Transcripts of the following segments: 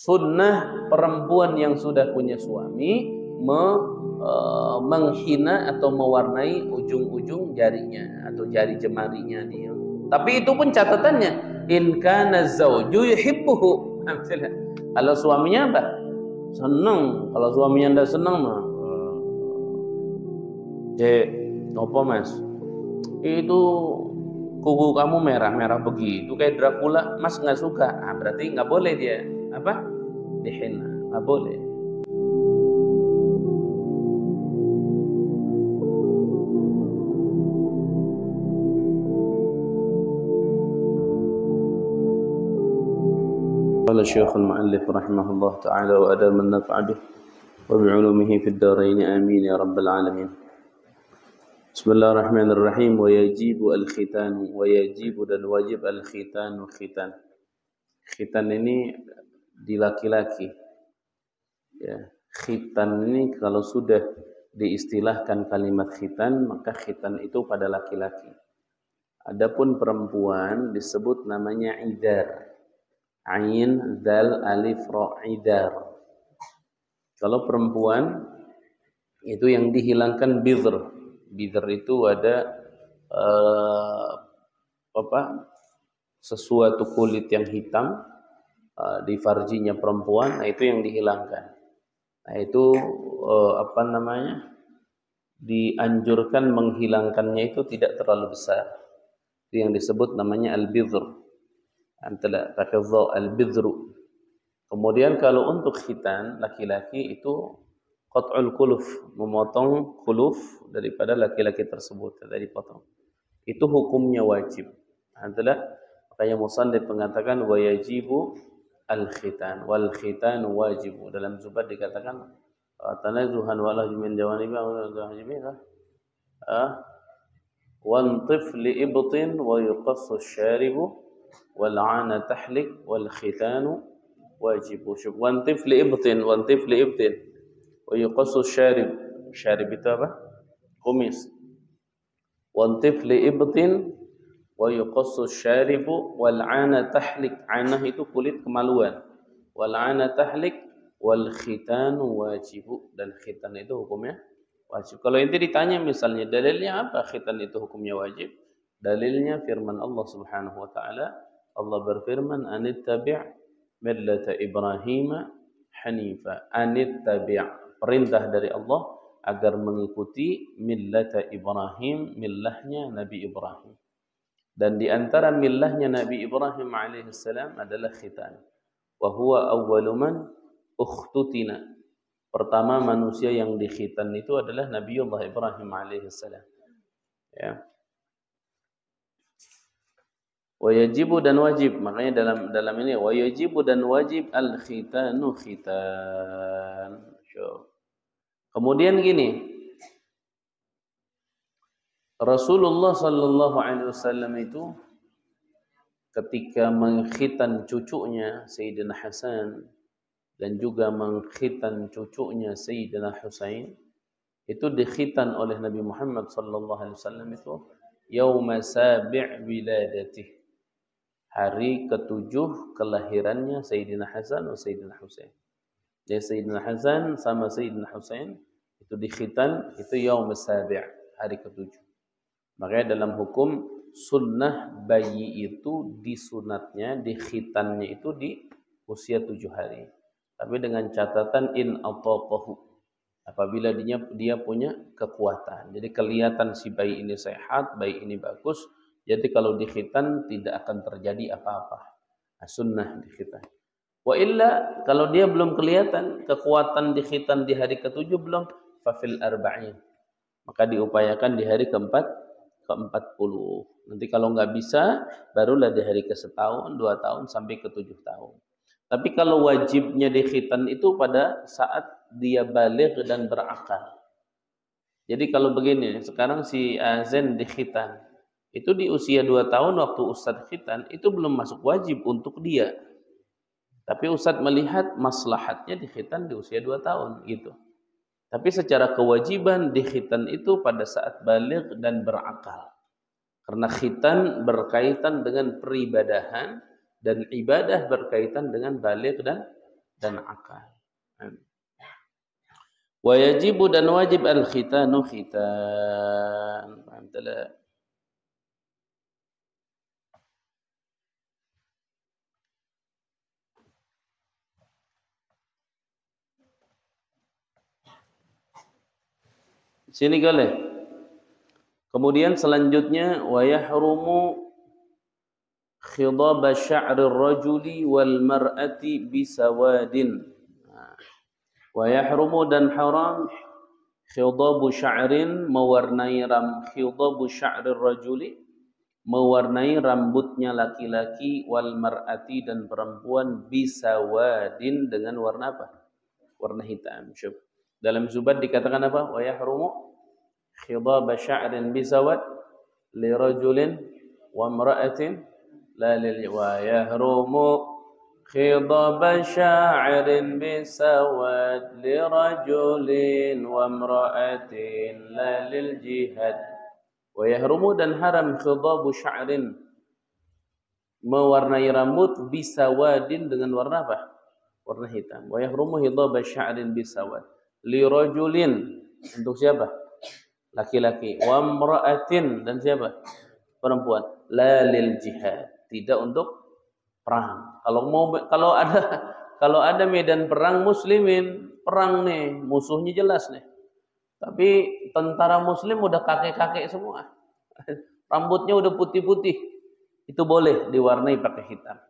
sunnah perempuan yang sudah punya suami menghina atau mewarnai ujung-ujung jarinya atau jari jemarinya dia. Tapi itu pun catatannya, in kana zauju yuhibbuhu. Kalau suaminya apa? Senang. Kalau suaminya tidak senang mah, Cek, apa mas? Itu kuku kamu merah-merah begitu kayak Dracula, mas nggak suka. Berarti nggak boleh dia apa? Dihina, nggak boleh. قال الشيخ المؤلف رحمه الله تعالى وأدام النفع به وبعلومه في الدارين آمين يا رب العالمين. بسم الله الرحمن الرحيم. ويجب الختان ويجب dan wajib al-khitan. Khitan ini di laki-laki. Ya, khitan ini kalau sudah diistilahkan kalimat khitan, maka khitan itu pada laki-laki. Adapun perempuan disebut namanya idar. Ain, dal, alif, ra, idar. Kalau perempuan itu yang dihilangkan bidhr. Bidhr itu ada sesuatu kulit yang hitam di farjinya perempuan, nah itu yang dihilangkan. Nah itu dianjurkan menghilangkannya itu tidak terlalu besar. Itu yang disebut namanya al-bidhr. Antara pakai dha al-bidhru. Kemudian kalau untuk khitan laki-laki itu qat'ul kuluf, memotong kuluf daripada laki-laki tersebut, dari potong. Itu hukumnya wajib. Adalah makanya musannif mengatakan wa yajibu al-khitan wal khitan wajibu. Dalam Zubat dikatakan tanazuhan wala min jawanibi wan tifli ibtin wa yuqassu syaribu wal 'ana tahlik wal khitanu wajibu. Wan tifli ibtin wa yuqassu syarib itu apa? Kumis. Wan tifli ibtin wa yuqassu syaribu wal 'ana tahlik. 'Anah itu kulit kemaluan. Wal 'ana tahlik wal khitanu wajibu. Dan khitan itu hukumnya wajib. Kalau inti ditanya misalnya dalilnya apa khitan itu hukumnya wajib? Dalilnya firman Allah Subhanahu wa taala. Allah berfirman, "Anittabi' millata Ibrahim hanifa." Anittabi', perintah dari Allah agar mengikuti millata Ibrahim, millahnya Nabi Ibrahim. Dan di antara millahnya Nabi Ibrahim alaihissalam adalah khitan. Wa huwa awwalu man ukhtutina. Pertama manusia yang dikhitan itu adalah Nabiullah Ibrahim alaihissalam. Ya. Wa yajibu dan wajib, makanya dalam ini wa yajibu dan wajib al-khitanu khitan. Kemudian gini, Rasulullah sallallahu alaihi wasallam itu ketika mengkhitan cucunya Sayyidina Hasan dan juga mengkhitan cucunya Sayyidina Husain, itu dikhitan oleh Nabi Muhammad sallallahu alaihi wasallam itu yauma sabi' wiladatihi, hari ketujuh kelahirannya Sayyidina Hasan dan Sayyidina Husain. Jadi Sayyidina Hasan sama Sayyidina Husain itu dikhitan itu yaum sabi', hari ketujuh. Makanya dalam hukum sunnah bayi itu disunatnya, dikhitannya itu di usia 7 hari. Tapi dengan catatan in ataqahu, apabila dia punya kekuatan. Jadi kelihatan si bayi ini sehat, bayi ini bagus. Jadi kalau dikhitan tidak akan terjadi apa-apa. Nah, sunnah dikhitan. Wa illa kalau dia belum kelihatan kekuatan dikhitan di hari ke-7 belum, fafil arba'in. Maka diupayakan di hari ke-40. Nanti kalau nggak bisa, barulah di hari ke-1 2 tahun sampai ke-7 tahun. Tapi kalau wajibnya dikhitan itu pada saat dia baligh dan berakal. Jadi kalau begini, sekarang si Azen dikhitan. Itu di usia 2 tahun waktu Ustadz khitan, itu belum masuk wajib untuk dia. Tapi Ustadz melihat maslahatnya dikhitan di usia 2 tahun gitu. Tapi secara kewajiban dikhitan itu pada saat baligh dan berakal. Karena khitan berkaitan dengan peribadahan dan ibadah berkaitan dengan baligh dan dan akal. Wa yajibu dan wajib al-khitanu khitan. Paham tak? Sini boleh. Kemudian selanjutnya wa yahrumu khidab sya'rir rajuli wal mar'ati bisawadin. Wa yahrumu dan haram khidab sya'rin mewarnai khidab sya'rir rajuli mewarnai rambutnya laki-laki wal mar'ati dan perempuan bisawadin dengan warna apa? Warna hitam. Syuf. Dalam Zubat dikatakan apa? Wa yahrumu khidab sya'rin bisawad li rajulin wa imra'atin la lil wa yahrumu khidab sya'rin bisawad li rajulin wa imra'atin la lil jihad. Wa yahrumu dan haram khidab sya'rin mewarnai rambut bisawadin dengan warna apa? Warna hitam. Wa yahrumu khidab sya'rin bisawad li rajulin untuk siapa? Laki-laki. Wa imra'atin dan siapa? Perempuan. La lil jihad, tidak untuk perang. Kalau ada medan perang muslimin, perang nih, musuhnya jelas nih. Tapi tentara muslim udah kakek-kakek semua. Rambutnya udah putih-putih. Itu boleh diwarnai pakai hitam.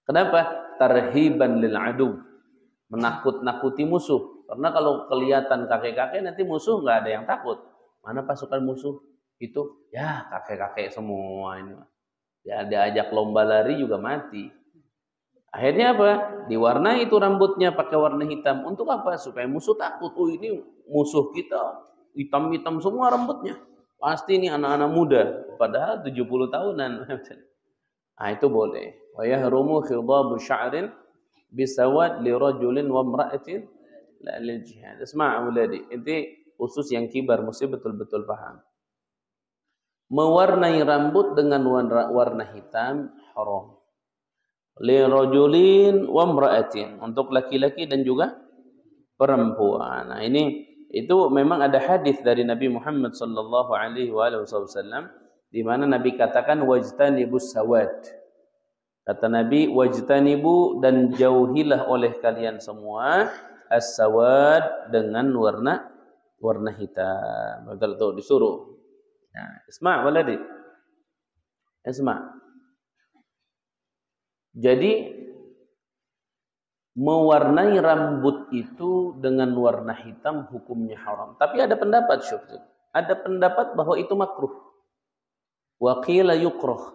Kenapa? Tarhiban lil adu. Menakut-nakuti musuh. Karena kalau kelihatan kakek-kakek nanti musuh nggak ada yang takut. Mana pasukan musuh? Itu ya kakek-kakek semua ini. Ya diajak lomba lari juga mati. Akhirnya apa? Diwarnai itu rambutnya pakai warna hitam. Untuk apa? Supaya musuh takut. Oh ini musuh kita hitam-hitam semua rambutnya. Pasti ini anak-anak muda. Padahal 70 tahunan. Nah itu boleh. Wa yahrumu khidabu sya'rin bisawad li rajulin wa imra'atin la lil jihad. Isma' auladi. Ini khusus yang kibar mesti betul-betul paham. Mewarnai rambut dengan warna hitam haram. Li rajulin wa imra'atin, untuk laki-laki dan juga perempuan. Nah, itu memang ada hadis dari Nabi Muhammad sallallahu alaihi wasallam di mana Nabi katakan wajtanibus sawad. Kata Nabi wajtanibu dan jauhilah oleh kalian semua as-sawad dengan warna hitam. Betul tuh disuruh. Nah, isma' waladi. Isma'. Jadi mewarnai rambut itu dengan warna hitam hukumnya haram. Tapi ada pendapat syukur. Ada pendapat bahwa itu makruh. Wa qila yukrah.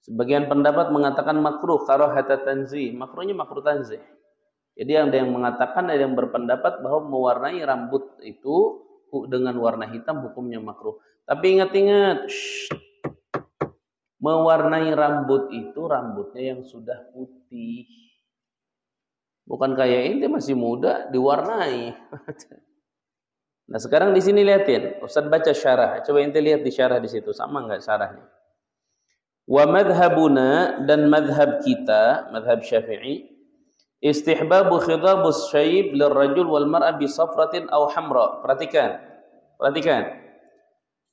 Sebagian pendapat mengatakan makruh karahata tanzih. Makruhnya makruh tanzih. Jadi ada yang mengatakan, ada yang berpendapat bahwa mewarnai rambut itu dengan warna hitam hukumnya makruh. Tapi ingat-ingat, mewarnai rambut itu rambutnya yang sudah putih. Bukan kayak ini masih muda diwarnai. Nah sekarang di sini lihatin, Ustaz baca syarah. Coba ente lihat di syarah di situ, sama nggak syarahnya? Wa madhabuna dan madhab kita, madhab Syafi'i, istihbabu khidabus syayib lirrajul wal mar'a bi safratin aw hamra. Perhatikan.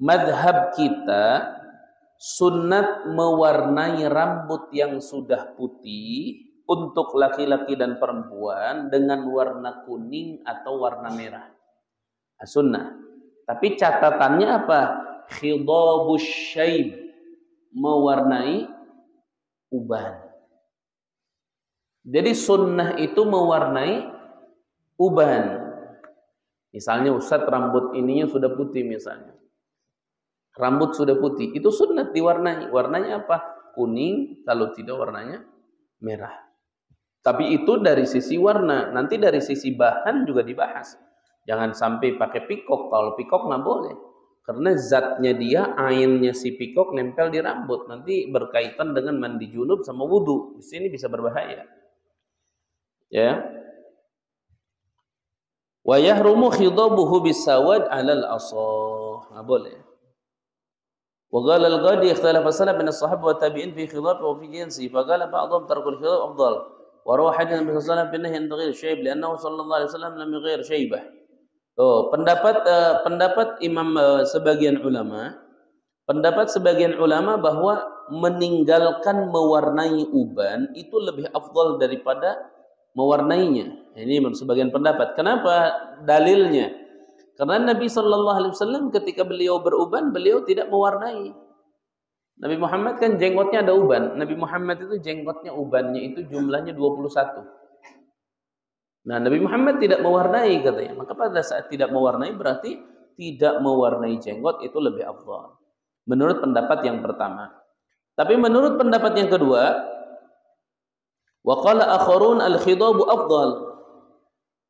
Madhab kita sunnat mewarnai rambut yang sudah putih untuk laki-laki dan perempuan dengan warna kuning atau warna merah. Sunnah. Tapi catatannya apa? Khidabus syayib, mewarnai uban. Jadi sunnah itu mewarnai uban. Misalnya Ustadz rambut ininya sudah putih misalnya. Rambut sudah putih, itu sunnat diwarnai. Warnanya apa? Kuning, kalau tidak warnanya merah. Tapi itu dari sisi warna. Nanti dari sisi bahan juga dibahas. Jangan sampai pakai pikok. Kalau pikok nggak boleh. Karena zatnya dia, ainnya si pikok nempel di rambut. Nanti berkaitan dengan mandi junub sama wudu. Di sini bisa berbahaya. Ya. Wa yahrumu khidabuhu bisawad 'alal asah. Nggak boleh. Wa qala al-Ghadi ikhtalafa salaf min as-sahabah wa tabi'in fi khidab wa fi jinsi. Fa qala ba'dhum tarkul khidab afdal. وروى حديث النبي صلى الله عليه وسلم بالنهي عن تغيير الشيب لأنه صلى الله عليه وسلم لم يغير شيبه. Oh, pendapat imam sebagian ulama bahwa meninggalkan mewarnai uban itu lebih afdal daripada mewarnainya. Ini sebagian pendapat. Kenapa? Dalilnya. Karena Nabi sallallahu alaihi wasallam ketika beliau beruban, beliau tidak mewarnai. Nabi Muhammad kan jenggotnya ada uban. Nabi Muhammad itu jenggotnya ubannya itu jumlahnya 21. Nah, Nabi Muhammad tidak mewarnai katanya. Maka pada saat tidak mewarnai berarti tidak mewarnai jenggot itu lebih afdal. Menurut pendapat yang pertama. Tapi menurut pendapat yang kedua, wa qala akharun al-khidabu afdal.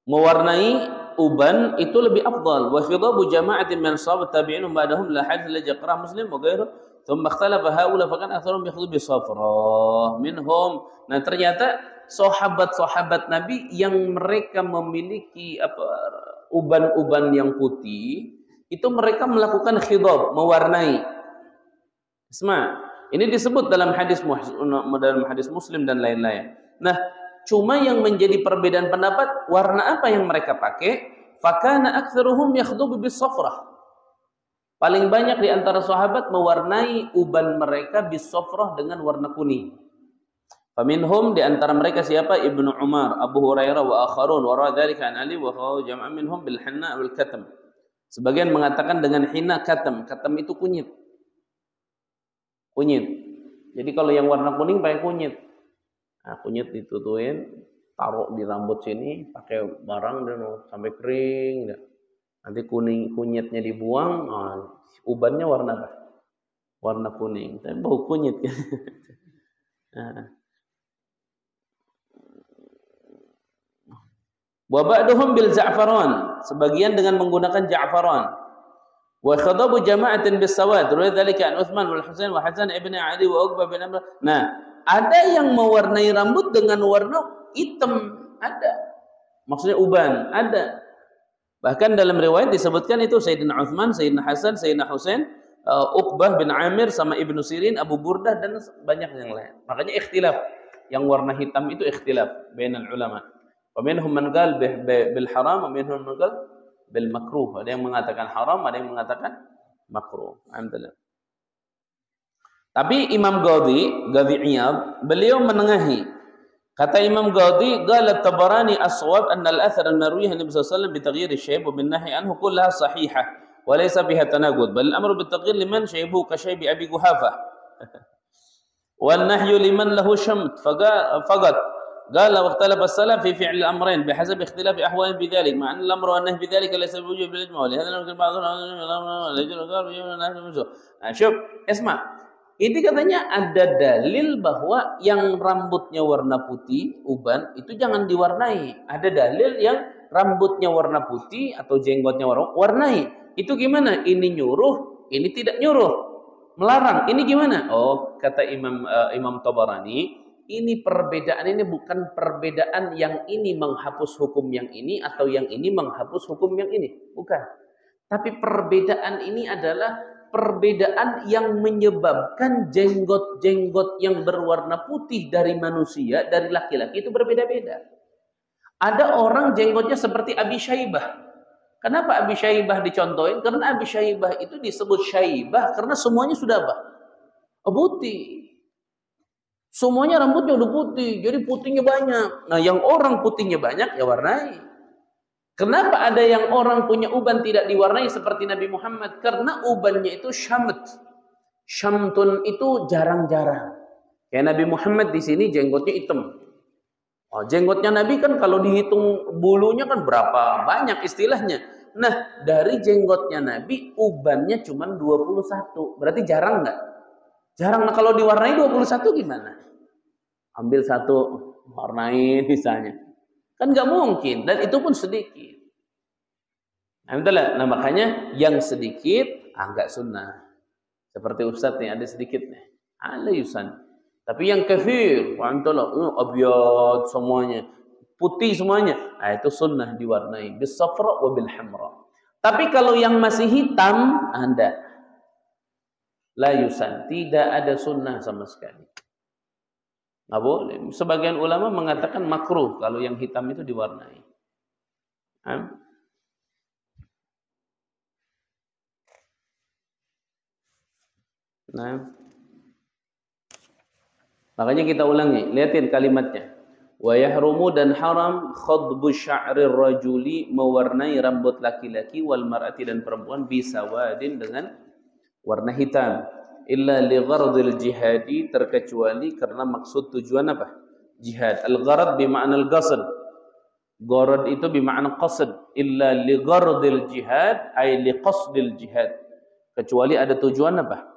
Mewarnai uban itu lebih afdal. Wa khidabu jama'atin min sahabat tabi'in ba'dahum la hadith la jaqrah Muslim wa ghairuh. Thumma ikhtalafa haula fa kan aktharuhum yakhdhu bi safra minhum. Nah, ternyata sahabat-sahabat Nabi yang mereka memiliki uban-uban yang putih, itu mereka melakukan khidab, mewarnai. Ini disebut dalam hadis Muslim dan lain-lain. Nah, cuma yang menjadi perbedaan pendapat warna apa yang mereka pakai. Fakana aktsaruhum yakhdubu bis-safrah. Paling banyak di antara sahabat mewarnai uban mereka bis-safrah dengan warna kuning. Faminhum di antara mereka siapa? Ibnu Umar, Abu Hurairah wa akharun wa radzalika an Ali wa jama'an minhum bil hinna wal katam. Sebagian mengatakan dengan hinna katam. Katam itu kunyit. Kunyit. Jadi kalau yang warna kuning pakai kunyit. Nah, kunyit ditutuin, taruh di rambut sini, pakai barang dan sampai kering. Nanti kunyitnya dibuang, ubannya warna apa? Warna kuning. Tapi bau kunyit. Nah. Wa ba'duhum bil za'faran, sebagian dengan menggunakan za'faran. Wa khadabu jama'atin bis sawad, dzalika an Utsman wal Husain wa Hasan ibn Ali wa Uqbah bin Amr. Nah, ada yang mewarnai rambut dengan warna hitam, ada. Maksudnya uban, ada. Bahkan dalam riwayat disebutkan itu Sayyidina Utsman, Sayyidina Hasan, Sayyidina Husain, Uqbah bin Amir sama Ibnu Sirin, Abu Burdah dan banyak yang lain. Makanya ikhtilaf. Yang warna hitam itu ikhtilaf bainal ulama. Waminhum man qala bil haram, waminhum man qala bil makruh. Ada yang mengatakan haram, ada yang mengatakan makruh. Alhamdulillah. Tapi Imam Ghazali Iyad, beliau menengahi. Kata Imam Ghazali, qala Tabarani as-shawab anna al-athar an-marwi an Nabi sallallahu alaihi wasallam bi taghyir asy-syayb wa bin nahy anhu kullaha sahihah wa laysa biha tanaqud, bal al-amru bi taghyir liman syaybuhu ka syaybi Abi Quhafah. Wan nahyu liman lahu shamt faqat. قال واختلف السلف في فعل الامرين بحسب اختلاف احوالهم بذلك مع ان الامر والنهي بذلك ليس بوجوب بالاجماع ولهذا ممكن بعضهم شوف اسمع, ini katanya ada dalil bahwa yang rambutnya warna putih uban itu jangan diwarnai. Ada dalil yang rambutnya warna putih atau jenggotnya warnai. Itu gimana? Ini nyuruh, ini tidak nyuruh, melarang. Ini gimana? Oh, kata Imam Tabarani, ini perbedaan ini bukan perbedaan yang ini menghapus hukum yang ini atau yang ini menghapus hukum yang ini. Bukan. Tapi perbedaan ini adalah perbedaan yang menyebabkan jenggot-jenggot yang berwarna putih dari manusia, dari laki-laki itu berbeda-beda. Ada orang jenggotnya seperti Abi Syaibah. Kenapa Abi Syaibah dicontohin? Karena Abi Syaibah itu disebut Syaibah karena semuanya sudah apa? Putih. Semuanya rambutnya udah putih, jadi putihnya banyak. Nah, yang orang putihnya banyak, ya warnai. Kenapa ada yang orang punya uban tidak diwarnai seperti Nabi Muhammad? Karena ubannya itu syamt. Syamtun itu jarang-jarang. Kayak Nabi Muhammad di sini jenggotnya hitam. Oh, jenggotnya Nabi kan kalau dihitung bulunya kan berapa banyak istilahnya. Nah, dari jenggotnya Nabi, ubannya cuma 21. Berarti jarang nggak? Jarang. Nah, kalau diwarnai 21 gimana? Ambil satu, warnain misalnya. Kan nggak mungkin. Dan itu pun sedikit. Alhamdulillah. Nah, makanya yang sedikit, nggak sunnah. Seperti Ustadz nih, ada sedikit nih. Alayusan. Tapi yang kafir, abiyad semuanya. Putih semuanya. Nah, itu sunnah diwarnai. Bis-safra wa bil-hamra. Tapi kalau yang masih hitam, Anda. La yusan. Tidak ada sunnah sama sekali. Nggak boleh. Sebagian ulama mengatakan makruh kalau yang hitam itu diwarnai. Nah, makanya kita ulangi, lihatin kalimatnya. Wa yahrumu, dan haram khadbu sya'rir rajuli, mewarnai rambut laki-laki, wal mar'ati, dan perempuan, bisawadin, dengan warna hitam. Illa li ghardil jihadi, terkecuali karena maksud tujuan apa? Jihad. Al-gharad bima'na al-qasd. Gharad itu bima'na qasd. Illa li ghardil jihad ay li qasdil jihad. Kecuali ada tujuan apa?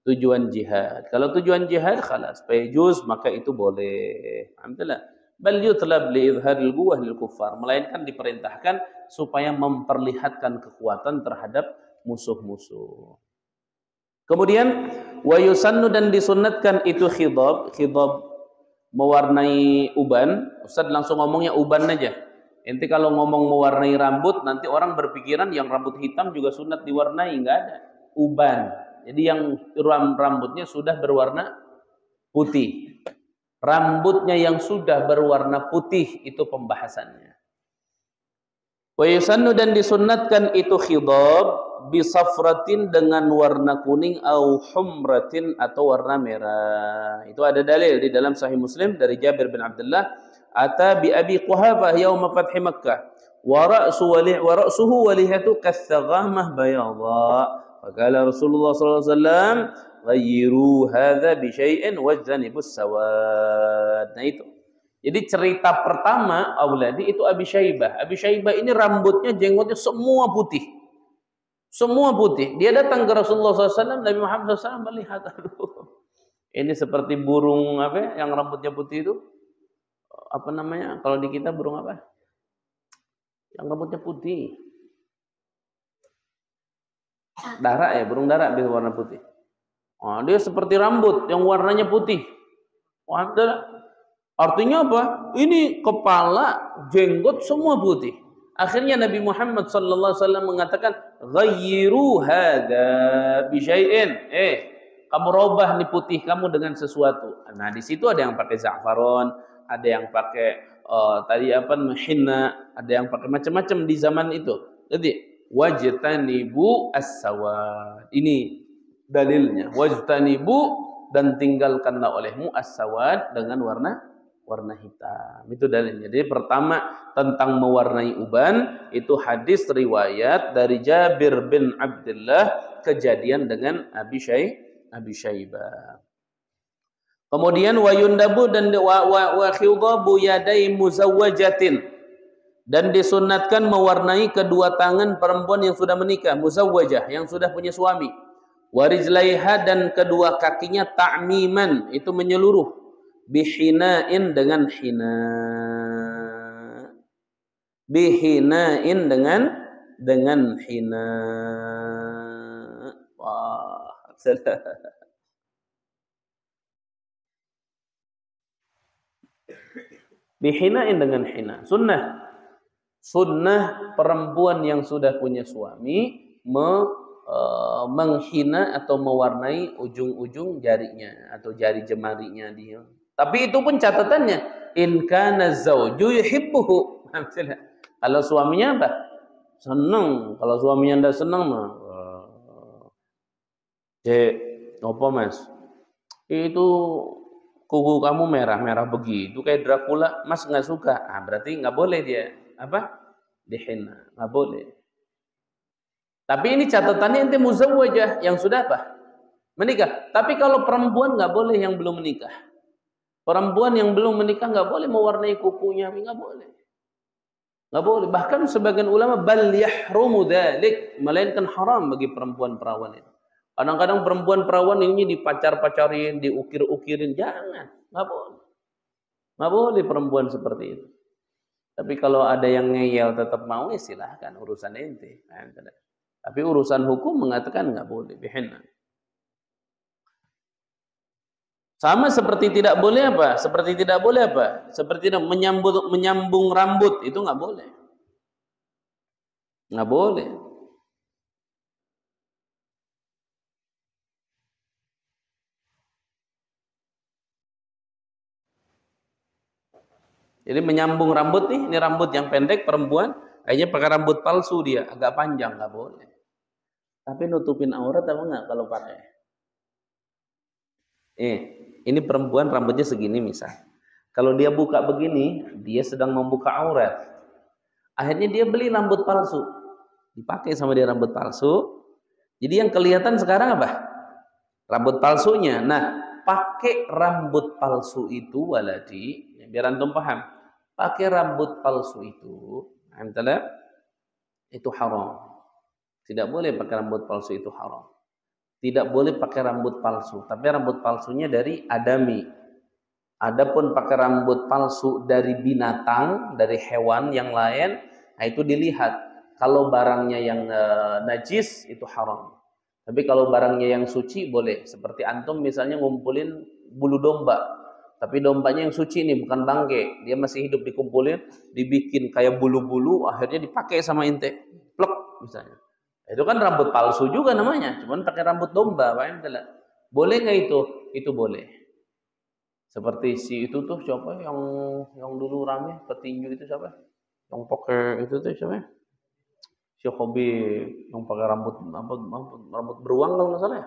Tujuan jihad. Kalau tujuan jihad khalas, fayjuz, maka itu boleh. Alhamdulillah. Bal yutlab li izharil quwwah lil kuffar, melainkan diperintahkan supaya memperlihatkan kekuatan terhadap musuh-musuh. Kemudian wa yusannu, dan disunnatkan itu khidab mewarnai uban. Ustaz langsung ngomongnya uban aja. Ente kalau ngomong mewarnai rambut, nanti orang berpikiran yang rambut hitam juga sunat diwarnai, enggak ada. Uban. Jadi yang rambutnya sudah berwarna putih. Rambutnya yang sudah berwarna putih itu pembahasannya. Wa yusannu, dan disunnatkan itu khidab bisafratin, dengan warna kuning, au humratin, atau warna merah. Itu ada dalil di dalam Sahih Muslim dari Jabir bin Abdullah, ata bi Abi Quhafah yaum fathi Makkah wa ra'suhu walihatu kathaghamah bayadha. Faqala Rasulullah sallallahu alaihi wasallam, ghayyiru hadza bi syai'in wajtanibus sawad. Nah itu. Jadi cerita pertama Auladi itu Abi Syaibah. Abi Syaibah ini rambutnya, jenggotnya semua putih. Semua putih. Dia datang ke Rasulullah SAW, Nabi Muhammad SAW melihat, aduh, ini seperti burung apa yang rambutnya putih itu. Apa namanya? Kalau di kita burung apa? Yang rambutnya putih. Darak ya, burung darak berwarna putih. Oh, dia seperti rambut yang warnanya putih. Wah, artinya apa? Ini kepala, jenggot semua putih. Akhirnya Nabi Muhammad sallallahu alaihi wasallam mengatakan, "Ghayyiru hadza bi syai'in." Kamu robah nih putih kamu dengan sesuatu. Nah, di situ ada yang pakai za'faron, ada yang pakai tadi apa, henna, ada yang pakai macam-macam di zaman itu. Jadi, wajtanibu as-sawad. Ini dalilnya. Wajtanibu, dan tinggalkanlah olehmu as-sawad, dengan warna hitam. Itu dalilnya. Jadi pertama tentang mewarnai uban, itu hadis riwayat dari Jabir bin Abdullah, kejadian dengan Abi Syaibah. Kemudian wa yundabu, dan wa khidabu yadai muzawwajatin, dan disunatkan mewarnai kedua tangan perempuan yang sudah menikah, muzawwajah, yang sudah punya suami. Wa rijlaiha, dan kedua kakinya ta'miman, itu menyeluruh, bihina'in, dengan hina, bihina'in, dengan hina. Wah, bihina'in, dengan hina. Sunnah perempuan yang sudah punya suami menghina atau mewarnai ujung-ujung jarinya atau jari jemarinya dia. Tapi itu pun catatannya, in kana zauju yuhibbuhu. Kalau suaminya apa? Senang. Kalau suaminya enggak senang mah, apa Mas? Itu kuku kamu merah-merah begitu kayak Dracula, Mas nggak suka. Berarti nggak boleh dia apa? Dihina, nggak boleh. Tapi ini catatannya ente muzawwajah, yang sudah apa? Menikah. Tapi kalau perempuan nggak boleh yang belum menikah. Perempuan yang belum menikah nggak boleh mewarnai kukunya, nggak boleh. Nggak boleh. Bahkan sebagian ulama bal yahrumu dzalik, melainkan haram bagi perempuan perawan itu. Kadang-kadang perempuan perawan ini dipacar-pacarin, diukir-ukirin, jangan, nggak boleh. Nggak boleh perempuan seperti itu. Tapi kalau ada yang ngeyel tetap mau, ya silahkan, urusan ente. Tapi urusan hukum mengatakan nggak boleh, bihinna. Sama seperti tidak boleh apa? Seperti tidak boleh apa? Seperti tidak menyambung rambut, itu nggak boleh. Nggak boleh. Jadi menyambung rambut nih, ini rambut yang pendek perempuan, akhirnya pakai rambut palsu dia, agak panjang, nggak boleh. Tapi nutupin aurat apa nggak kalau pakai? Ini perempuan rambutnya segini misal. Kalau dia buka begini, dia sedang membuka aurat. Akhirnya dia beli rambut palsu, dipakai sama dia rambut palsu. Jadi yang kelihatan sekarang apa? Rambut palsunya. Nah, pakai rambut palsu itu waladi, biar antum paham. Pakai rambut palsu itu, itu haram. Tidak boleh pakai rambut palsu, itu haram. Tidak boleh pakai rambut palsu, tapi rambut palsunya dari adami. Adapun pakai rambut palsu dari binatang, dari hewan yang lain, nah itu dilihat. Kalau barangnya yang najis itu haram. Tapi kalau barangnya yang suci boleh. Seperti antum misalnya ngumpulin bulu domba. Tapi dombanya yang suci nih, bukan bangke. Dia masih hidup, dikumpulin, dibikin kayak bulu-bulu, akhirnya dipakai sama ente. Plek misalnya. Itu kan rambut palsu juga namanya. Cuman pakai rambut domba. Boleh nggak itu? Itu boleh. Seperti si itu tuh siapa yang dulu rame petinju itu siapa? Yang pakai itu tuh siapa? Si hobi yang pakai rambut beruang kalau nggak salah ya.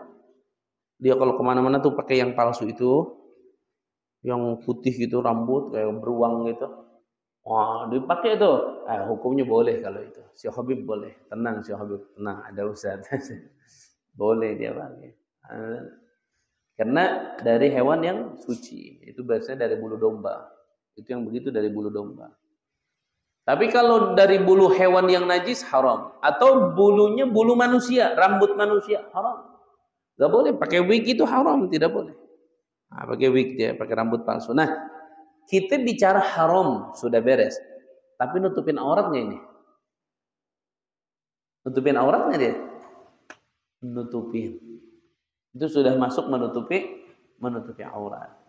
Dia kalau kemana-mana tuh pakai yang palsu itu, yang putih gitu rambut kayak beruang gitu. Wah, dipakai itu. Hukumnya boleh kalau itu. Si Habib boleh. Tenang si Habib, tenang, ada ustaz. Boleh dia pakai. Karena dari hewan yang suci, itu biasanya dari bulu domba. Itu yang begitu dari bulu domba. Tapi kalau dari bulu hewan yang najis haram, atau bulunya bulu manusia, rambut manusia haram. Gak boleh pakai wig, itu haram, tidak boleh. Nah, pakai wig dia, pakai rambut palsu. Nah, kita bicara haram sudah beres. Tapi nutupin auratnya ini. Nutupin auratnya dia. Nutupin. Itu sudah masuk menutupi aurat.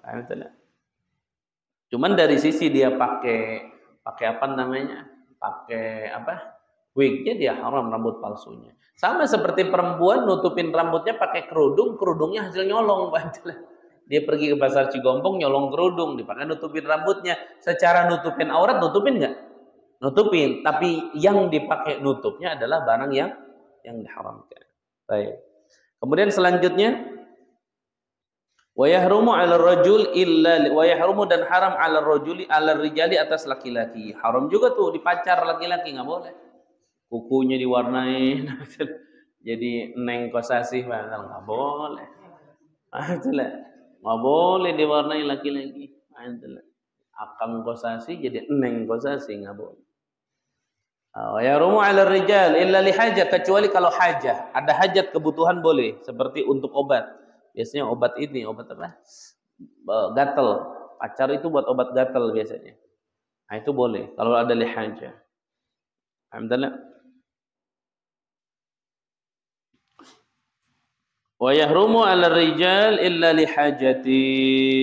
Cuman dari sisi dia pakai apa namanya? Pakai apa? Wignya dia haram, rambut palsunya. Sama seperti perempuan nutupin rambutnya pakai kerudung, kerudungnya hasil nyolong. Dia pergi ke pasar Cigombong nyolong kerudung, dipakai nutupin rambutnya. Secara nutupin aurat, nutupin nggak? Nutupin. Tapi yang dipakai nutupnya adalah barang yang diharamkan. Baik. Kemudian selanjutnya, wa yahrumu 'alal rajul illa wa yahrumu, dan haram 'alal rajuli 'alal rijali, atas laki-laki. Haram juga tuh dipacar laki-laki, nggak boleh. Kukunya diwarnai jadi neng kosasih, nggak boleh. Nggak boleh diwarnai laki-laki. Akang kosasi jadi neng kosasi, nggak boleh. Ya rumu 'alal rijal illa li hajah, kecuali kalau hajah, ada hajat kebutuhan boleh, seperti untuk obat. Biasanya obat ini, obat apa? Gatal. Pacar itu buat obat gatal biasanya. Nah, itu boleh kalau ada li hajah. Alhamdulillah. Wa yahrumu 'alal rijal illa li hajatin.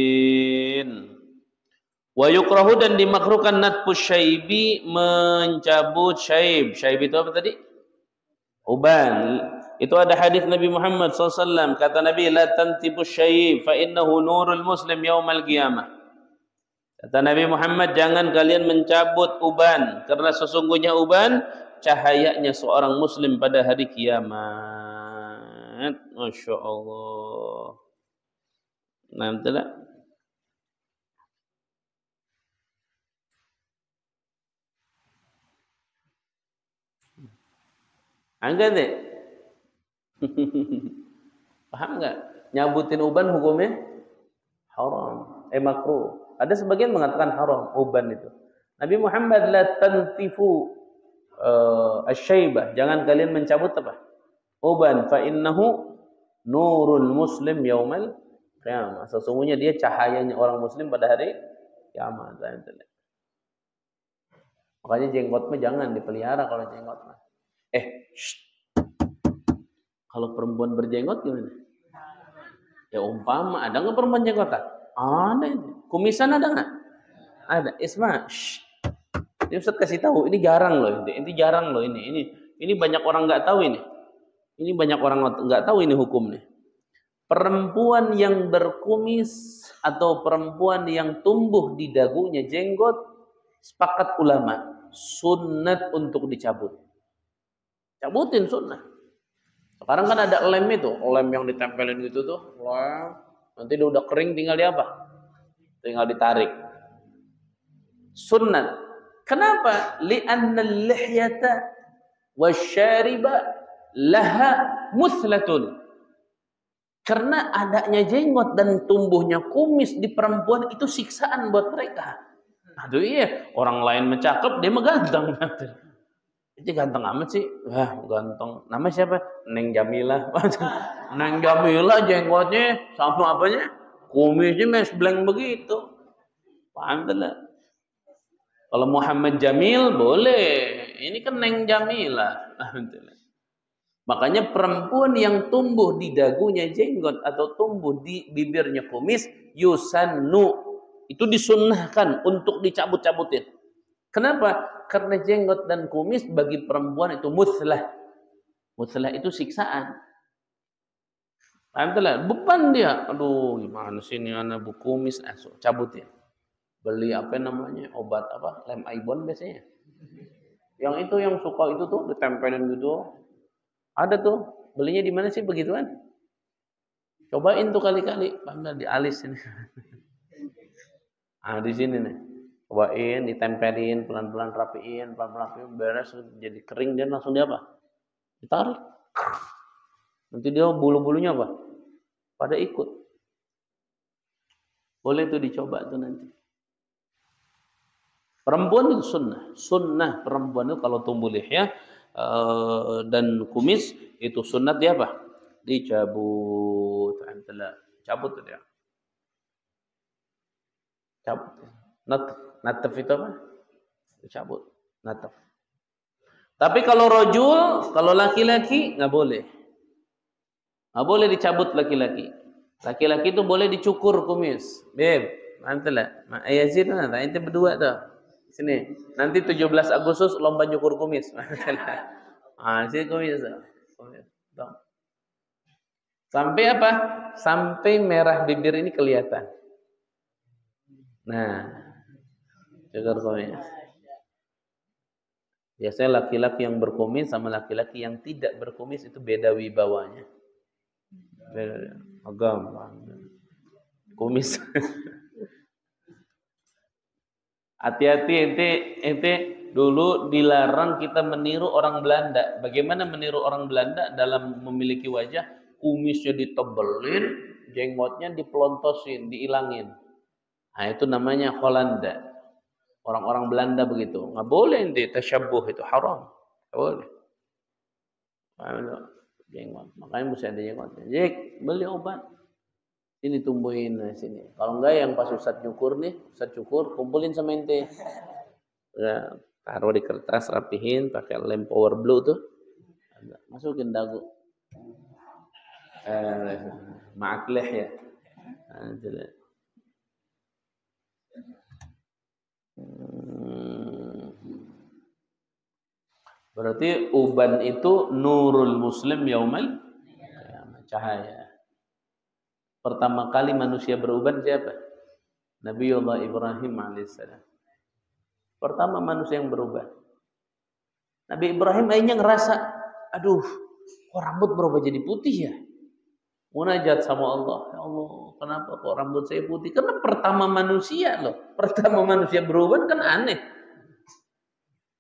Wa yukrahu, dan dimakruhkan natpus syaibi, mencabut syaib. Syaib itu apa tadi? Uban. Itu ada hadis Nabi Muhammad SAW. Kata Nabi, la tantibus syaib fa innahu nurul muslim yaumal qiyamah. Kata Nabi Muhammad, jangan kalian mencabut uban, karena sesungguhnya uban cahayanya seorang muslim pada hari kiamat. Masya Allah. Nanti lah. Enggak deh. Paham enggak? Nyabutin uban hukumnya haram, makruh. Ada sebagian mengatakan haram uban itu. Nabi Muhammad, la tantifu asyaibah, jangan kalian mencabut apa? Uban, fa innahu nurul muslim yaumal qiyamah. Sesungguhnya dia cahayanya orang muslim pada hari kiamat. Makanya jenggot mah jangan dipelihara kalau jenggot mah. Kalau perempuan berjenggot gimana? Ya umpama, ada nggak perempuan jenggotan? Ada. Kumisan ada nggak? Ada. Isma. Ini Ustaz kasih tahu, ini jarang loh. Ini jarang loh ini. Ini banyak orang nggak tahu ini. Ini banyak orang nggak tahu ini hukumnya. Perempuan yang berkumis atau perempuan yang tumbuh di dagunya jenggot, Sepakat ulama, sunnat untuk dicabut. Cabutin sunnah. Sekarang kan ada lem itu, lem yang ditempelin gitu tuh, lem. Nanti dia udah kering tinggal di apa? Tinggal ditarik. Sunnat. Kenapa? Li'anna al-lihyata wasyariba laha muslatun. Karena adanya jenggot dan tumbuhnya kumis di perempuan itu siksaan buat mereka. Aduh iya, orang lain mencakep, dia mah ganteng. Itu ganteng amat sih. Wah, ganteng. Nama siapa? Neng Jamilah. Neng Jamilah jenggotnya sama apanya? Kumisnya mesbleng begitu. Paham lah. Kalau Muhammad Jamil boleh. Ini kan Neng Jamilah. Alhamdulillah. Makanya perempuan yang tumbuh di dagunya jenggot atau tumbuh di bibirnya kumis, yusannu, itu disunnahkan untuk dicabut-cabutin. Kenapa? Karena jenggot dan kumis bagi perempuan itu muslah. Muslah itu siksaan. Alhamdulillah, beban dia. Aduh, gimana sih ini anak bu kumis, cabutin. Beli apa namanya? Obat apa? Lem Aibon biasanya. Yang itu yang suka itu tuh ditempelin gitu. Ada tuh, belinya di mana sih begituan? Cobain tuh kali-kali, bangga di alis ini. Di sini nih. Cobain, ditempelin, pelan-pelan rapiin, pelan-pelan beres, jadi kering, dan langsung dia apa? Ditarik. Nanti dia bulu-bulunya apa? Pada ikut. Boleh tuh dicoba tuh nanti. Perempuan itu sunnah. Sunnah perempuan itu kalau tumbuh lihya dan kumis itu sunat dia apa? Dicabut. Cabut dia. Cabut. Nataf itu apa? Dicabut. Nataf. Tapi kalau rojul, kalau laki-laki nggak boleh. Nggak boleh dicabut laki-laki. Laki-laki itu boleh dicukur kumis. Beb, mantelah. Yazid nah, itu berdua tuh. Sini. Nanti 17 Agustus lomba nyukur kumis. Sini kumis. Sampai apa? Sampai merah bibir ini kelihatan. Nah, cukur kumis. Biasanya laki-laki yang berkumis sama laki-laki yang tidak berkumis itu beda wibawanya. Beda agama. Kumis. Hati-hati ente dulu dilarang kita meniru orang Belanda. Bagaimana meniru orang Belanda dalam memiliki wajah? Kumisnya ditebelin, jenggotnya dipelontosin, diilangin. Nah, itu namanya Holanda. Orang-orang Belanda begitu. Nggak boleh ente tasyabbuh, itu haram. Nggak boleh. Jenggot. Makanya mesti ada jenggotnya. Jek, beli obat. Ini tumbuhin sini. Kalau enggak yang pas Ustaz cukur nih, Ustaz cukur, kumpulin sama ente. Ya, taruh di kertas, rapihin, pakai lem power blue tuh. Masukin dagu. Ma'akleh ya. Berarti uban itu nurul muslim yaumal cahaya. Pertama kali manusia beruban siapa? Nabiullah Ibrahim alaihissalam. Pertama manusia yang beruban. Nabi Ibrahim akhirnya ngerasa, aduh, kok rambut berubah jadi putih ya? Munajat sama Allah. Ya Allah, kenapa kok rambut saya putih? Karena pertama manusia loh. Pertama manusia beruban kan aneh.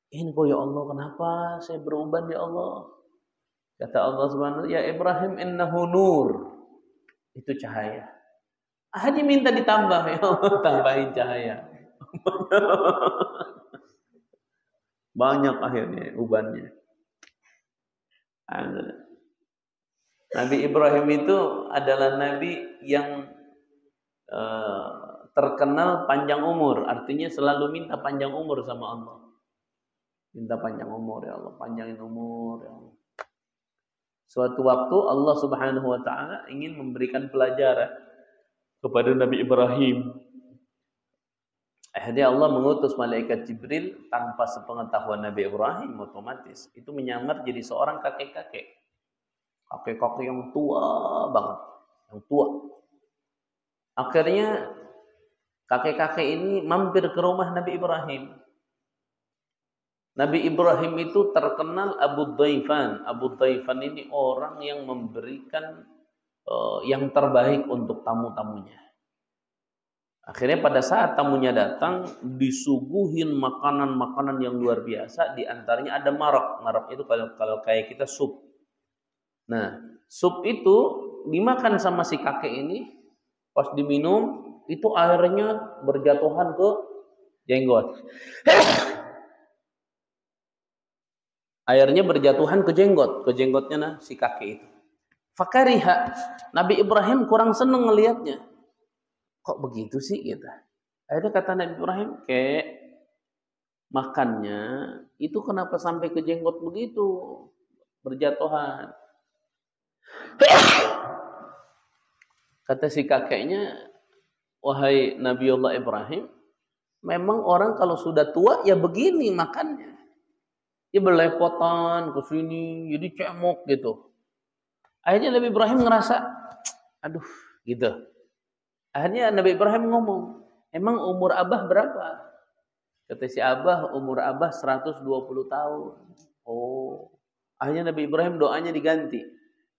Ini kok ya Allah, kenapa saya beruban ya Allah? Kata Allah Subhanahu wa ta'ala, ya Ibrahim innahu nur. Itu cahaya. Hanya minta ditambah, ya Allah, tambahin cahaya. Banyak akhirnya ubannya. Nabi Ibrahim itu adalah nabi yang terkenal panjang umur. Artinya selalu minta panjang umur sama Allah. Minta panjang umur, ya Allah, panjangin umur, ya Allah. Suatu waktu Allah Subhanahu wa ta'ala ingin memberikan pelajaran kepada Nabi Ibrahim. Akhirnya Allah mengutus malaikat Jibril tanpa sepengetahuan Nabi Ibrahim, otomatis itu menyamar jadi seorang kakek-kakek. Kakek-kakek yang tua banget, yang tua. Akhirnya kakek-kakek ini mampir ke rumah Nabi Ibrahim. Nabi Ibrahim itu terkenal Abu Dhaifan. Abu Dhaifan ini orang yang memberikan yang terbaik untuk tamu-tamunya. Akhirnya pada saat tamunya datang, disuguhin makanan-makanan yang luar biasa. Di antaranya ada marok. Marok itu kalau kayak kita sup. Nah, sup itu dimakan sama si kakek ini. Pas diminum, itu airnya berjatuhan ke jenggot. Airnya berjatuhan ke jenggotnya nah, si kakek itu. Fakariha, Nabi Ibrahim kurang seneng ngelihatnya. Kok begitu sih gitu. Akhirnya kata Nabi Ibrahim, kek, makannya itu kenapa sampai ke jenggot begitu? Berjatuhan. Kata si kakeknya, wahai Nabiullah Ibrahim, memang orang kalau sudah tua ya begini makannya. Dia berlepotan ke sini, jadi cemok gitu. Akhirnya Nabi Ibrahim ngerasa, aduh gitu. Akhirnya Nabi Ibrahim ngomong, emang umur Abah berapa? Kata si Abah, umur Abah 120 tahun. Oh, akhirnya Nabi Ibrahim doanya diganti.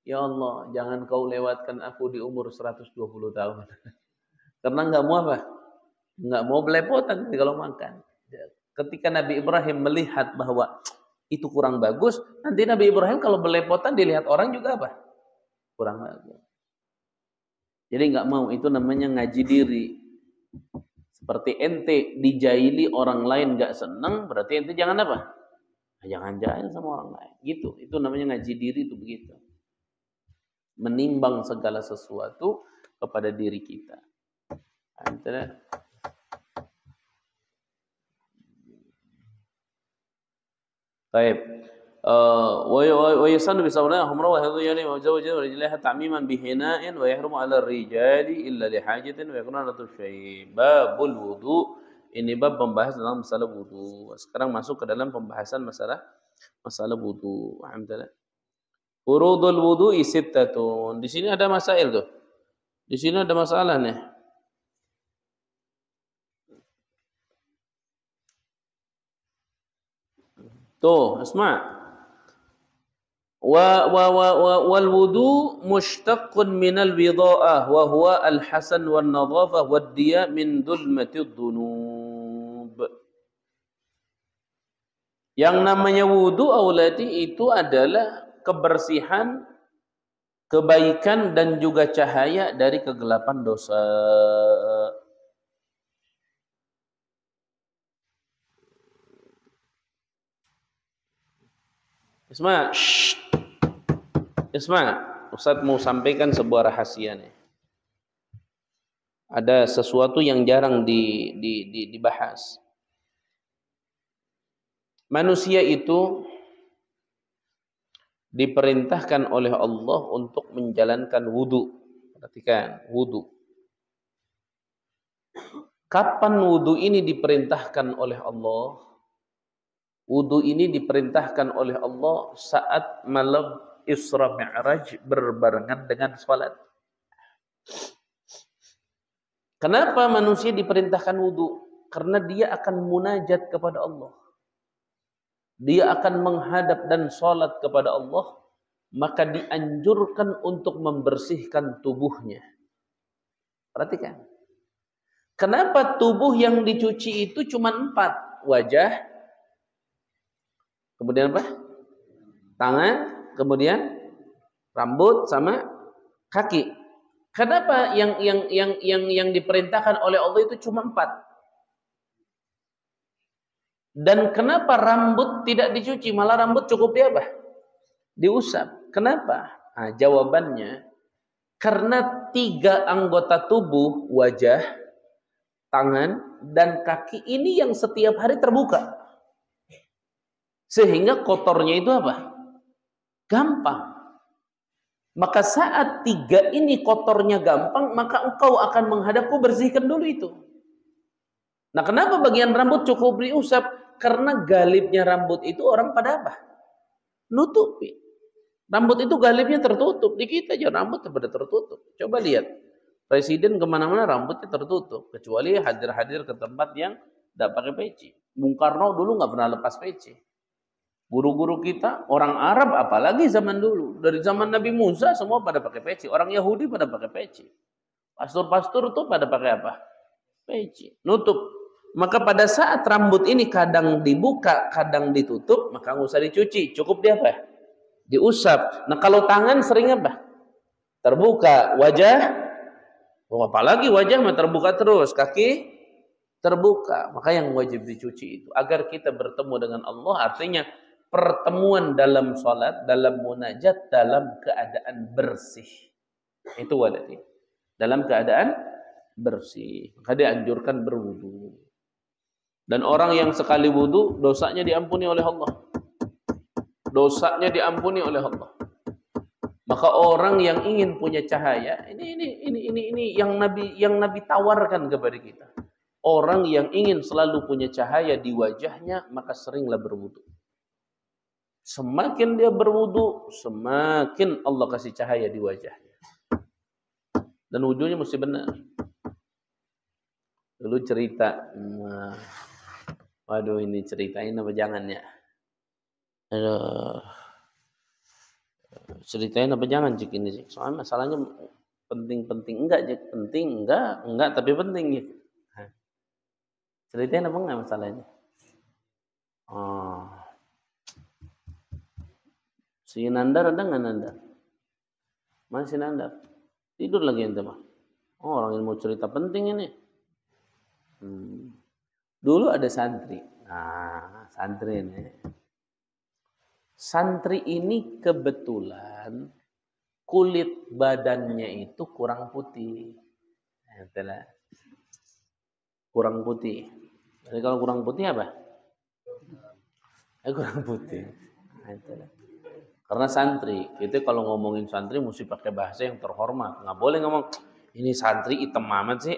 Ya Allah, jangan kau lewatkan aku di umur 120 tahun. Karena nggak mau apa? Nggak mau belepotan kalau makan. Ketika Nabi Ibrahim melihat bahwa itu kurang bagus, nanti Nabi Ibrahim kalau belepotan dilihat orang juga apa? Kurang bagus. Jadi nggak mau, itu namanya ngaji diri. Seperti ente dijaili orang lain nggak seneng, berarti ente jangan apa? Jangan jahil sama orang lain. Gitu, itu namanya ngaji diri itu begitu. Menimbang segala sesuatu kepada diri kita. Antara Baik. Wa yasanu bi sawna humra wa hadhu yani mawjawajin wa rijlaha ta'miman bi hina'in wa yahrumu 'ala ar-rijali illa li hajatin wa yakuna ratu syai. Babul wudu. Ini bab membahas tentang masalah wudu. Sekarang masuk ke dalam pembahasan masalah wudu. Alhamdulillah. Furudul wudu'i sittatun. Di sini ada masail tuh. Di sini ada masalah nih. Tuh, asma'. Wal wudu mushtaqqun minal widha'ah wa huwa al-hasan wan nadhafah wad diya min dhulmatid dhunub. Yang namanya wudu aulati itu adalah kebersihan, kebaikan dan juga cahaya dari kegelapan dosa. Isma, Ustaz mau sampaikan sebuah rahasia nih. Ada sesuatu yang jarang dibahas. Manusia itu diperintahkan oleh Allah untuk menjalankan wudu. Perhatikan, wudu. Kapan wudu ini diperintahkan oleh Allah? Wudu ini diperintahkan oleh Allah saat malam Isra Mi'raj berbarengan dengan salat. Kenapa manusia diperintahkan wudu? Karena dia akan munajat kepada Allah. Dia akan menghadap dan salat kepada Allah, maka dianjurkan untuk membersihkan tubuhnya. Perhatikan. Kenapa tubuh yang dicuci itu cuma 4? Wajah, kemudian apa? Tangan, kemudian rambut sama kaki. Kenapa yang diperintahkan oleh Allah itu cuma 4? Dan kenapa rambut tidak dicuci, malah rambut cukup apa? Diusap. Kenapa? Nah, jawabannya karena 3 anggota tubuh, wajah, tangan, dan kaki ini yang setiap hari terbuka. Sehingga kotornya itu apa? Gampang. Maka saat 3 ini kotornya gampang, maka engkau akan menghadapku, bersihkan dulu itu. Nah, kenapa bagian rambut cukup diusap? Karena galibnya rambut itu orang pada apa? Nutupi. Rambut itu galibnya tertutup. Di kita aja rambut pada tertutup. Coba lihat. Presiden kemana-mana rambutnya tertutup. Kecuali hadir-hadir ke tempat yang tidak pakai peci. Bung Karno dulu nggak pernah lepas peci. Guru-guru kita, orang Arab apalagi zaman dulu. Dari zaman Nabi Musa semua pada pakai peci. Orang Yahudi pada pakai peci. Pastor-pastor tuh pada pakai apa? Peci. Nutup. Maka pada saat rambut ini kadang dibuka, kadang ditutup, maka nggak usah dicuci. Cukup dia apa? Diusap. Nah kalau tangan sering apa? Terbuka. Wajah, apalagi wajah mah terbuka terus. Kaki terbuka. Maka yang wajib dicuci itu. Agar kita bertemu dengan Allah, artinya pertemuan dalam sholat, dalam munajat, dalam keadaan bersih. Itu wadati. Dalam keadaan bersih. Maka dianjurkan berwudu. Dan orang yang sekali wudu, dosanya diampuni oleh Allah. Dosanya diampuni oleh Allah. Maka orang yang ingin punya cahaya, ini yang Nabi tawarkan kepada kita. Orang yang ingin selalu punya cahaya di wajahnya, maka seringlah berwudu. Semakin dia berwudu, semakin Allah kasih cahaya di wajahnya. Dan wudunya mesti benar. Dulu cerita, waduh ini ceritain apa jangan ya? Aduh, ceritain apa jangan Cik ini Cik? Soalnya masalahnya penting-penting enggak Cik? Penting enggak tapi penting Cik. Ceritain apa enggak masalahnya? Oh. Si Nandar ada nggak Nandar? Mana si Nandar? Tidur lagi ente mah. Oh, orang yang mau cerita penting ini. Dulu ada santri. Nah, santri ini. Santri ini kebetulan kulit badannya itu kurang putih. Itulah. Kurang putih. Jadi kalau kurang putih apa? Kurang putih. Itulah. Karena santri, kita kalau ngomongin santri mesti pakai bahasa yang terhormat. Nggak boleh ngomong, ini santri hitam amat sih.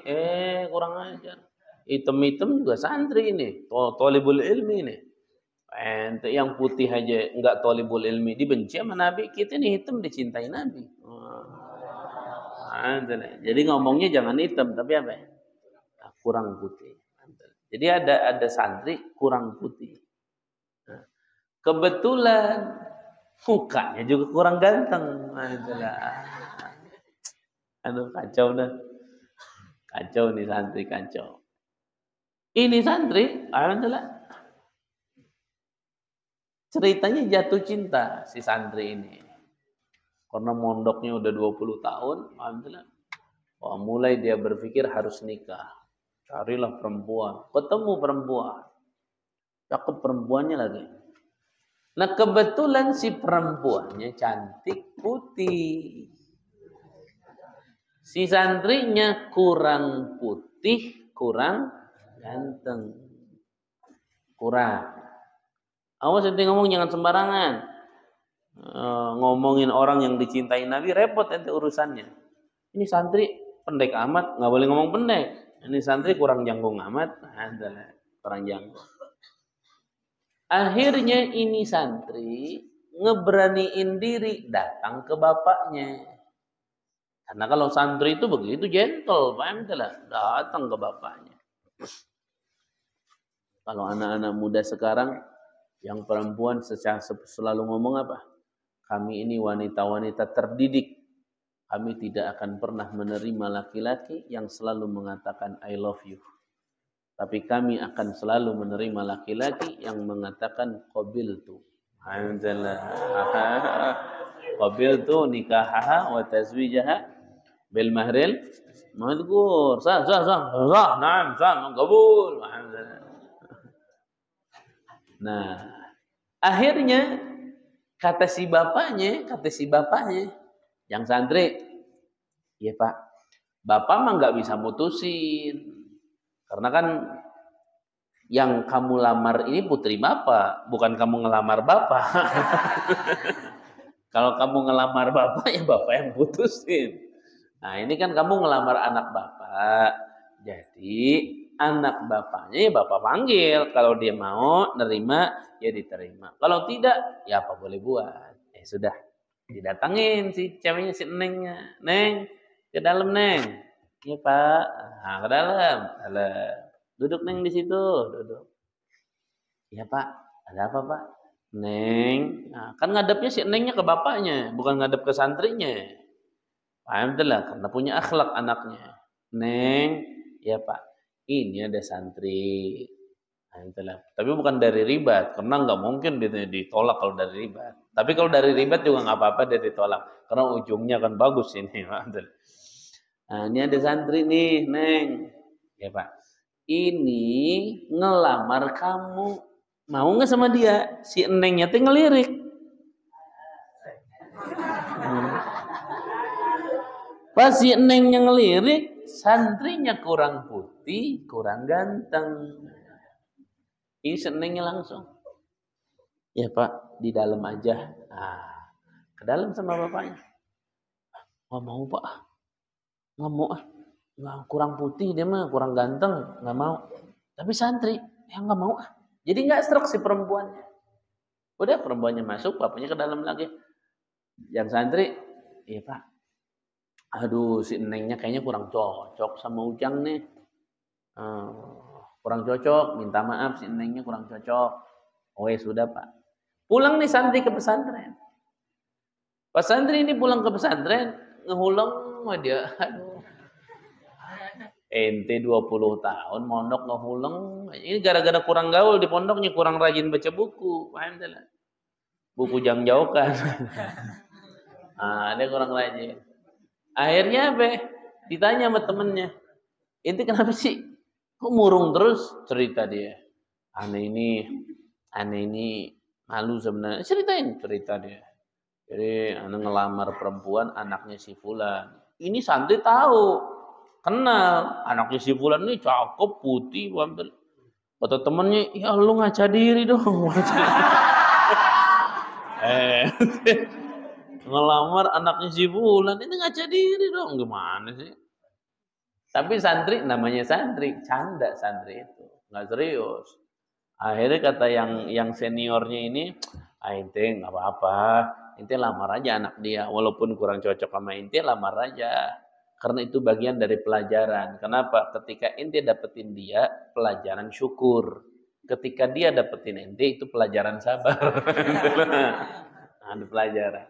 Kurang ajar. Hitam-hitam juga santri ini. Thalibul ilmi ini. Ente yang putih aja nggak thalibul ilmi. Dibenci sama Nabi. Kita ini hitam dicintai Nabi. Jadi ngomongnya jangan hitam, tapi apa ya? Kurang putih. Jadi ada santri kurang putih. Kebetulan mukanya juga kurang ganteng. Aduh kacau dah. Kacau nih santri, kacau. Ini santri, alhamdulillah. Ceritanya jatuh cinta si santri ini. Karena mondoknya udah 20 tahun, alhamdulillah. Wah, mulai dia berpikir harus nikah. Carilah perempuan. Ketemu perempuan. Cakep perempuannya lagi. Nah kebetulan si perempuannya cantik putih. Si santrinya kurang putih, kurang ganteng. Kurang. Awas ente ngomong jangan sembarangan. Ngomongin orang yang dicintai Nabi repot ente urusannya. Ini santri pendek amat, nggak boleh ngomong pendek. Ini santri kurang jangkung amat, adalah kurang jangkung. Akhirnya ini santri ngeberaniin diri datang ke bapaknya. Karena kalau santri itu begitu gentle, paham tidak? Datang ke bapaknya. Kalau anak-anak muda sekarang yang perempuan selalu ngomong apa? Kami ini wanita-wanita terdidik. Kami tidak akan pernah menerima laki-laki yang selalu mengatakan I love you. Tapi kami akan selalu menerima laki-laki yang mengatakan qabiltu. Alhamdulillah. Qabiltu nikahaha wa tazwijaha bil mahril madhkur. Sah. Naam, qabul. Alhamdulillah. Nah, akhirnya kata si bapaknya yang santri, "Iya, Pak. Bapak mah enggak bisa mutusin. Karena kan yang kamu lamar ini putri bapak, bukan kamu ngelamar bapak." Kalau kamu ngelamar bapak, ya bapak yang putusin. Nah ini kan kamu ngelamar anak bapak. Jadi anak bapaknya ya bapak panggil. Kalau dia mau nerima, ya diterima. Kalau tidak, ya apa boleh buat. Sudah. Didatangin si ceweknya, si Nengnya. Neng, ke dalam Neng. Iya Pak, nah, ke dalam. Duduk Neng di situ, duduk. Iya Pak, ada apa Pak? Neng, nah, kan ngadepnya si Nengnya ke bapaknya, bukan ngadep ke santrinya. Paham tuh lah, karena punya akhlak anaknya. Neng, ya Pak, ini ada santri. Nah, itulah. Tapi bukan dari ribat, karena nggak mungkin ditolak kalau dari ribat. Tapi kalau dari ribat juga nggak apa-apa dia ditolak, karena ujungnya kan bagus ini. Nah, ini ada santri nih, Neng. Ya Pak, ini ngelamar kamu. Mau nggak sama dia? Si Nengnya tuh ngelirik. Pas si Nengnya ngelirik, santrinya kurang putih, kurang ganteng. Ini si Nengnya langsung. Ya Pak, di dalam aja. Nah, ke dalam sama bapaknya. Nggak mau Pak, nggak mau ah. Nggak, kurang putih dia mah, kurang ganteng, nggak mau. Tapi santri, ya nggak mau ah. Jadi nggak serak si perempuannya. Udah perempuannya masuk, bapaknya ke dalam lagi. Yang santri, iya Pak. Aduh, si Nengnya kayaknya kurang cocok sama Ujang nih. Kurang cocok, minta maaf si Nengnya kurang cocok. Oh ya sudah Pak. Pulang nih santri ke pesantren. Pas santri ini pulang ke pesantren, ngehulang sama dia. Aduh. Ente 20 tahun mondok ngehulang. Ini gara-gara kurang gaul di pondoknya, kurang rajin baca buku. Paham tidak? Buku jam jauh kan. Dia kurang rajin. Akhirnya apa? Ditanya sama temennya. Ente kenapa sih? Kok murung terus? Cerita dia. Aneh ini malu sebenarnya. Cerita dia. Jadi anak ngelamar perempuan anaknya si Fulan. Ini santri tahu, kenal anaknya si Fulan ini cakep putih, hampir. Kata temennya, ya lu ngaca diri dong. Ngelamar anaknya si Fulan ini ngaca diri dong, gimana sih? Tapi santri namanya santri, canda santri itu, nggak serius. Akhirnya kata yang seniornya ini, ente nggak apa-apa. Ente lamar aja anak dia, walaupun kurang cocok sama ente, lamar aja. Karena itu bagian dari pelajaran. Kenapa? Ketika ente dapetin dia, pelajaran syukur. Ketika dia dapetin ente, itu pelajaran sabar. Ada pelajaran.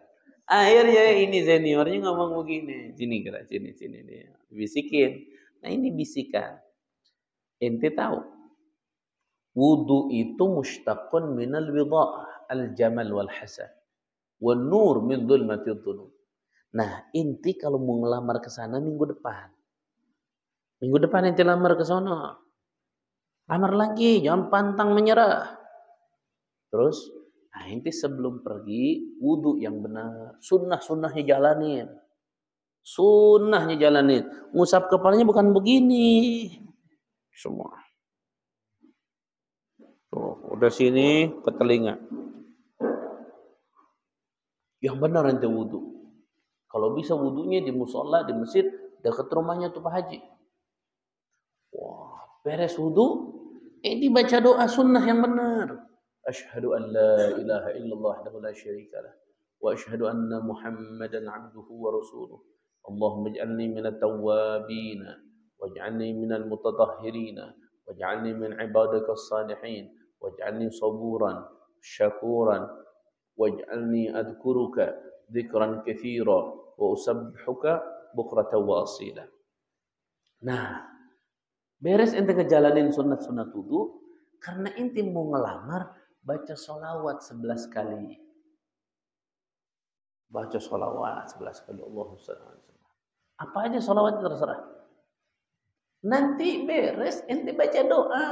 Akhirnya ini seniornya ngomong begini. Sini dia. Bisikin. Nah ini bisikan. Ente tahu, wudu itu mushtaqun minal wida'ah, al-jamal wal hasan. Wan nur min dhulmatidh dhunub. Nah, inti kalau mau ngelamar ke sana minggu depan. Minggu depan inti lamar ke sana. Lamar lagi, jangan pantang menyerah. Terus, nah inti sebelum pergi wudu yang benar, sunnah-sunnahnya jalanin. Sunnahnya jalanin. Ngusap kepalanya bukan begini. Semua. Tuh, udah sini ke telinga. Yang benar ente wudu. Kalau bisa wudunya di musola, di masjid, dekat rumahnya tuh Pak Haji. Wah, beres wudu, dibaca doa sunnah yang benar. Asyhadu an la ilaha illallah wahdahu la syarika lah. Wa asyhadu anna Muhammadan abduhu wa rasuluh. Allahumma ij'alni minat tawwabin, waj'alni minal mutatahhirin, waj'alni min ibadika as-salihin, waj'alni saburan, syakuran, waj'alni adhkuruka dzikran katsira wa usabbihuka bukratan wa asila. Nah, beres ente ngejalanin sunat-sunat wudu, karena ente mau ngelamar, baca sholawat 11 kali. Baca sholawat 11 kali. Allahumma shalli ala Muhammad. Apa aja sholawat terserah. Nanti beres ente baca doa.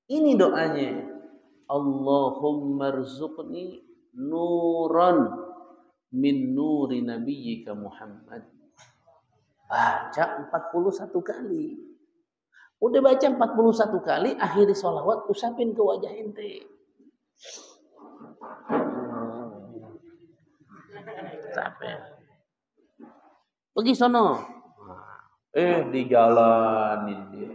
Ini doanya. Allahumma rzuqni nuran min nuri nabiyyika Muhammad. Baca 41 kali. Udah baca 41 kali, akhiri sholawat, usapin ke wajah ente. Capek. Pergi sono. Dijalanin dia.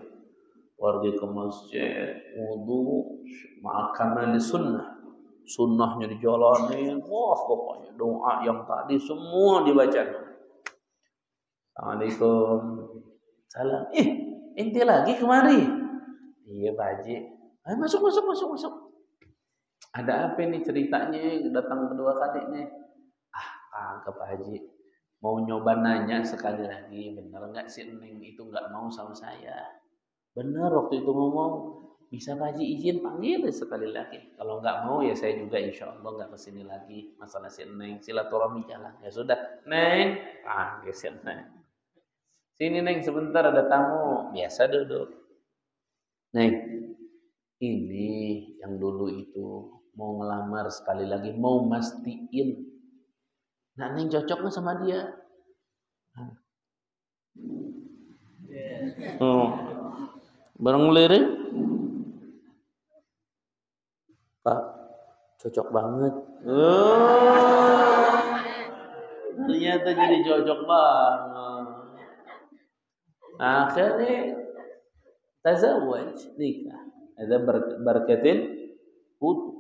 Pergi ke masjid, wudu, makan sunnah. Sunnahnya dijalanin. Wah, pokoknya doa yang tadi semua dibaca. Assalamualaikum. Salam. Ente lagi kemari? Iya Pak Haji. Ayo masuk. Ada apa nih ceritanya datang kedua kali nih? Kagak Pak Haji. Mau nyoba nanya sekali lagi, bener nggak si Neng itu nggak mau sama saya? Bener waktu itu ngomong, bisa Pak Haji izin panggil sekali lagi. Kalau nggak mau ya saya juga insya Allah nggak kesini lagi. Masalah si Neng, silaturahmi jalan. Ya sudah, Neng, panggil si Neng. Sini Neng sebentar ada tamu. Biasa duduk. Neng, ini yang dulu itu mau ngelamar sekali lagi, mau mastiin. Nah, Neng cocok nggak sama dia? Oh, bareng lirik, Pak, cocok banget. Oh, ternyata jadi cocok banget. Akhirnya tazawwaj, nikah. Ada barakatin wudu.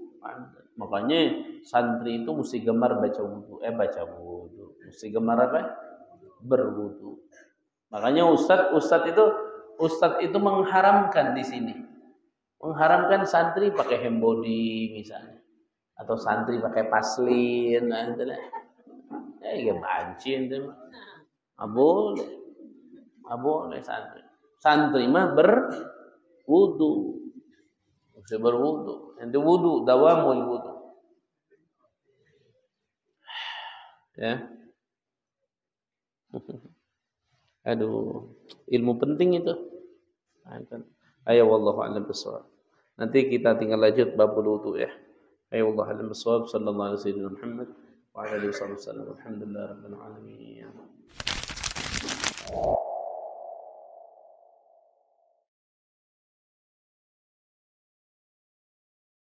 Makanya santri itu mesti gemar baca wudu. Mesti gemar apa? Berwudu. Makanya ustadz itu mengharamkan di sini. Mengharamkan santri pakai hand body misalnya. Atau santri pakai paslin. Nah, ya bancin itu. Boleh santri. Santri mah berwudu. Mesti berwudu. Nanti wudu, dawamul wudu. Ya. Aduh, ilmu penting itu. Ayo wallahu a'lam bishawab. Nanti kita tinggal lanjut bab wudu ya. Ayo wallahu a'lam bishawab. Sallallahu alaihi wasallam Muhammad wa ala alihi wasallam. Alhamdulillah rabbil alamin.